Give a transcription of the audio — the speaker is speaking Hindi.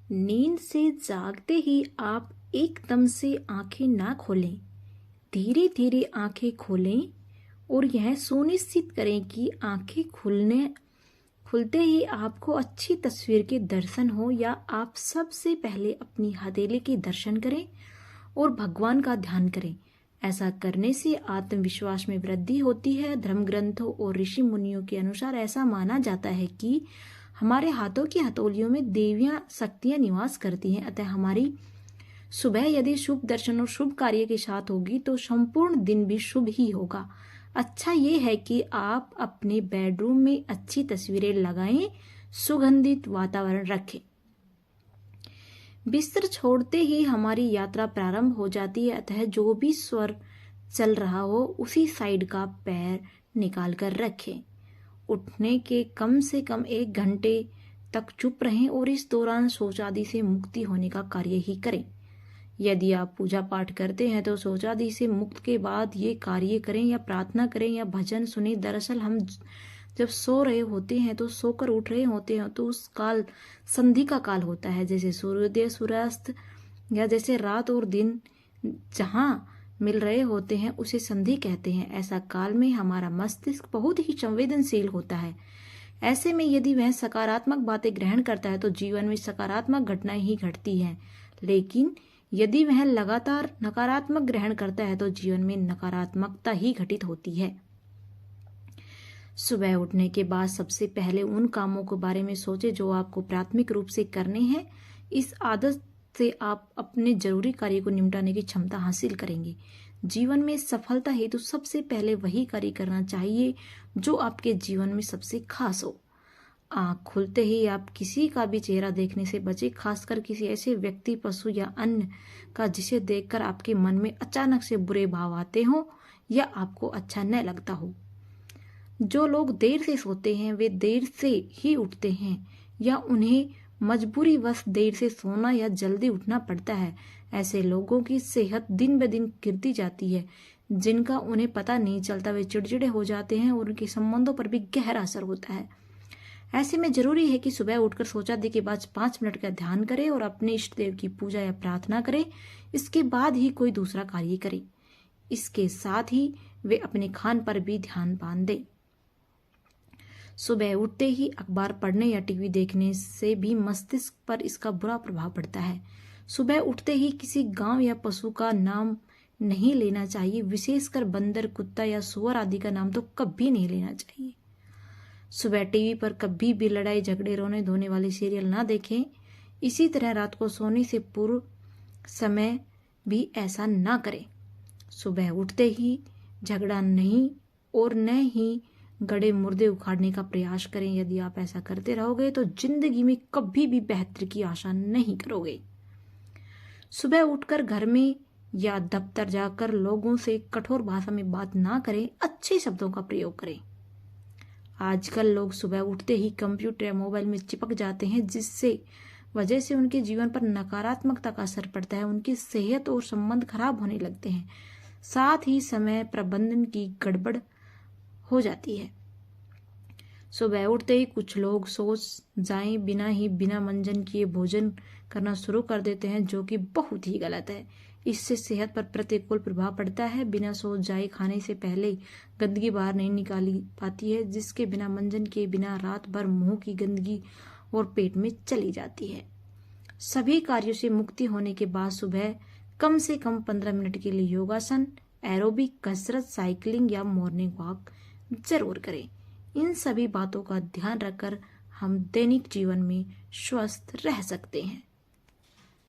नींद से जागते ही आप एकदम से आंखें ना खोलें। धीरे धीरे आंखें खोलें और यह सुनिश्चित करें कि आंखें खुलते ही आपको अच्छी तस्वीर के दर्शन हो, या आप सबसे पहले अपनी हथेली के दर्शन करें और भगवान का ध्यान करें। ऐसा करने से आत्मविश्वास में वृद्धि होती है। धर्म ग्रंथों और ऋषि मुनियों के अनुसार ऐसा माना जाता है कि हमारे हाथों की हथौलियों में देवियां शक्तियां निवास करती हैं। अतः हमारी सुबह यदि शुभ दर्शन और शुभ कार्य के साथ होगी तो संपूर्ण दिन भी शुभ ही होगा। अच्छा ये है कि आप अपने बेडरूम में अच्छी तस्वीरें लगाएं, सुगंधित वातावरण रखें। बिस्तर छोड़ते ही हमारी यात्रा प्रारंभ हो जाती है। अतः जो भी स्वर चल रहा हो उसी साइड का पैर निकाल कर रखें। उठने के कम से कम 1 घंटे तक चुप रहें और इस दौरान शौच आदि से मुक्ति होने का कार्य ही करें। यदि आप पूजा पाठ करते हैं तो शौच आदि से मुक्त के बाद ये कार्य करें, या प्रार्थना करें, या भजन सुने। दरअसल हम जब सो रहे होते हैं तो सोकर उठ रहे होते हैं तो उस काल संधि का काल होता है, जैसे सूर्योदय सूर्यास्त, या जैसे रात और दिन जहां मिल रहे होते हैं उसे संधि कहते हैं। ऐसा काल में हमारा मस्तिष्क बहुत ही संवेदनशील होता है। ऐसे में यदि वह सकारात्मक बातें ग्रहण करता है तो जीवन में सकारात्मक घटनाएं ही घटती हैं, लेकिन यदि वह लगातार नकारात्मक ग्रहण करता है तो जीवन में नकारात्मकता ही घटित होती है। सुबह उठने के बाद सबसे पहले उन कामों के बारे में सोचें जो आपको प्राथमिक रूप से करने हैं। इस आदत से आप अपने जरूरी कार्य को निपटाने की क्षमता हासिल करेंगे। जीवन में सफलता हेतु सबसे पहले वही कार्य करना चाहिए जो आपके जीवन में सबसे खास हो। आँख खुलते ही आप किसी का भी चेहरा देखने से बचें, खासकर किसी ऐसे व्यक्ति, पशु या अन्य का जिसे देखकर आपके मन में अचानक से बुरे भाव आते हों या आपको अच्छा न लगता हो। जो लोग देर से सोते हैं वे देर से ही उठते हैं, या उन्हें मजबूरीवश देर से सोना या जल्दी उठना पड़ता है। ऐसे लोगों की सेहत दिन ब दिन गिरती जाती है, जिनका उन्हें पता नहीं चलता। वे चिड़चिड़े हो जाते हैं और उनके संबंधों पर भी गहरा असर होता है। ऐसे में जरूरी है कि सुबह उठकर शौच आदि के बाद 5 मिनट का ध्यान करें और अपने इष्ट देव की पूजा या प्रार्थना करें। इसके बाद ही कोई दूसरा कार्य करें। इसके साथ ही वे अपने खान पर भी ध्यान बांध दें। सुबह उठते ही अखबार पढ़ने या टीवी देखने से भी मस्तिष्क पर इसका बुरा प्रभाव पड़ता है। सुबह उठते ही किसी गांव या पशु का नाम नहीं लेना चाहिए, विशेषकर बंदर, कुत्ता या सुअर आदि का नाम तो कभी नहीं लेना चाहिए। सुबह टीवी पर कभी भी लड़ाई झगड़े, रोने धोने वाले सीरियल ना देखें। इसी तरह रात को सोने से पूर्व समय भी ऐसा ना करें। सुबह उठते ही झगड़ा नहीं और न ही गड़े मुर्दे उखाड़ने का प्रयास करें। यदि आप ऐसा करते रहोगे तो जिंदगी में कभी भी बेहतर की आशा नहीं करोगे। सुबह उठकर घर में या दफ्तर जाकर लोगों से कठोर भाषा में बात ना करें, अच्छे शब्दों का प्रयोग करें। आजकल लोग सुबह उठते ही कंप्यूटर या मोबाइल में चिपक जाते हैं, जिससे वजह से उनके जीवन पर नकारात्मकता का असर पड़ता है। उनकी सेहत और संबंध खराब होने लगते हैं। साथ ही समय प्रबंधन की गड़बड़ हो जाती है। सुबह उठते ही कुछ लोग सोच जाए बिना मंजन किए भोजन करना शुरू कर देते हैं, जो कि बहुत ही गलत है। इससे सेहत पर प्रतिकूल प्रभाव पड़ता है। बिना सोच जाए खाने से पहले गंदगी बाहर नहीं निकाली पाती है, जिसके बिना मंजन किए बिना रात भर मुंह की गंदगी और पेट में चली जाती है। सभी कार्यों से मुक्ति होने के बाद सुबह कम से कम 15 मिनट के लिए योगासन, एरोबिक, कसरत, साइकिलिंग या मॉर्निंग वॉक जरूर करें। इन सभी बातों का ध्यान रखकर हम दैनिक जीवन में स्वस्थ रह सकते हैं।